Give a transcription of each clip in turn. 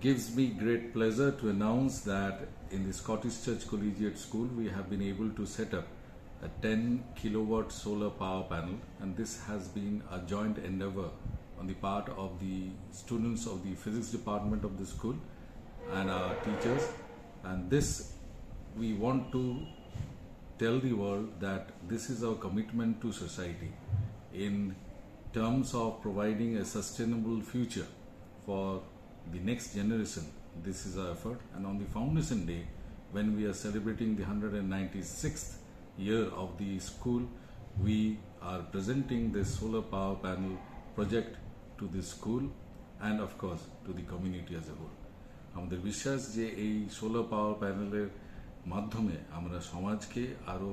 gives me great pleasure to announce that in the Scottish Church Collegiate School we have been able to set up a 10 kilowatt solar power panel, and this has been a joint endeavor on the part of the students of the physics department of the school and our teachers. And this, we want to tell the world that this is our commitment to society in terms of providing a sustainable future for the next generation. This is our effort, and on the Foundation Day, when we are celebrating the 196th year of the school, we are presenting this solar power panel project to the school and of course to the community as a whole. আমাদের বিশ্বাস যে এই solar power প্যানেলের মাধ্যমে আমরা সমাজকে আরো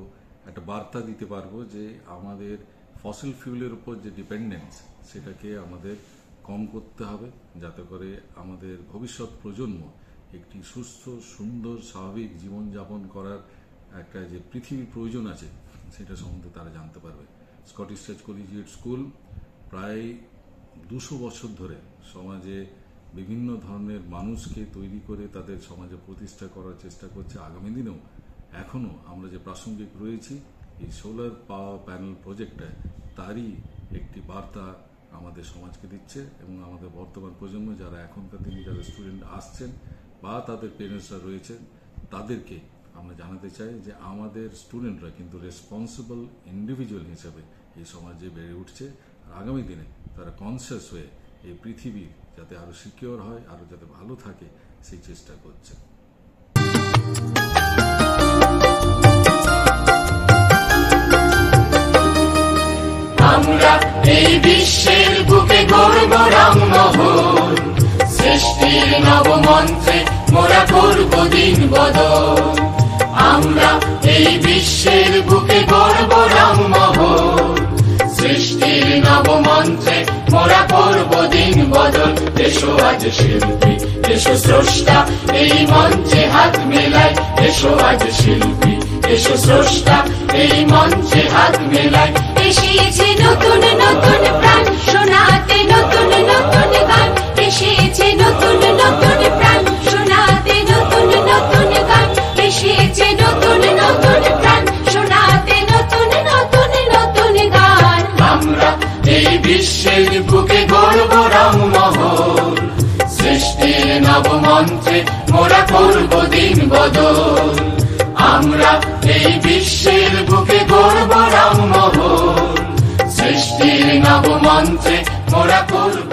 একটা বার্তা দিতে পারবো যে আমাদের ফসিল ফিউলের উপর যে ডিপেন্ডেন্স সেটাকে আমাদের কম করতে হবে, যাতে করে আমাদের ভবিষ্যৎ প্রজন্ম একটি সুস্থ সুন্দর স্বাভাবিক জীবনযাপন করার একটা যে পৃথিবীর প্রয়োজন আছে সেটা সম্বন্ধে তারা জানতে পারবে। স্কটিশ চার্চ কলেজিয়েট স্কুল প্রায় 200 বছর ধরে সমাজে বিভিন্ন ধরনের মানুষকে তৈরি করে তাদের সমাজে প্রতিষ্ঠা করার চেষ্টা করছে। আগামী দিনেও এখনও আমরা যে প্রাসঙ্গিক রয়েছি এই সোলার পাওয়ার প্যানেল প্রজেক্টে তারই একটি বার্তা আমাদের সমাজকে দিচ্ছে, এবং আমাদের বর্তমান প্রজন্ম যারা এখনকার দিনে যারা স্টুডেন্ট আসছেন বা তাদের পেরেন্টসরা রয়েছেন তাদেরকে আমরা জানাতে চাই যে আমাদের স্টুডেন্টরা কিন্তু রেসপন্সিবল ইন্ডিভিজুয়াল হিসেবে এই সমাজে বেড়ে উঠছে, আর আগামী দিনে তারা কনসিয়াস হয়ে এই পৃথিবী যাতে আরো সিকিউর হয়, আরো যাতে ভালো থাকে সেই চেষ্টা করছে। আমরা এই বিশ্বের বুকে গর্ব রংমোহন, সৃষ্টির নবমন্ত্রে মোরা করব দিন বদল। আমরা এই বিশ্বের বুকে গর্ব রংমোহন, সৃষ্টির নবমন্ত্রে মোরা করব দিন বদল। এসো আজ শিল্পী, এসো স্রষ্টা, এই মঞ্চে হাত মেলাই। এসো আজ শিল্পী, এসো স্রষ্টা, এই মঞ্চে হাত মেলাই। এসেছে নতুন নতুন প্রাণ শোনাতে, নতুন নতুন গান। এসেছে নতুন নতুন প্রাণ শোনাতে, নতুন নতুন গান। এসেছে নতুন নতুন প্রাণ শোনাতে, নতুন নতুন নতুন গান। আমরা এই বিশ্বের বুকে গর্ব রংমোহন, সৃষ্টির নবমন্ত্রে মোরা করব দিন বদল। আমরা এই বিশ্বের বুকে গর্ব রংমোহন, সৃষ্টির নবমন্ত্রে মোরা করব।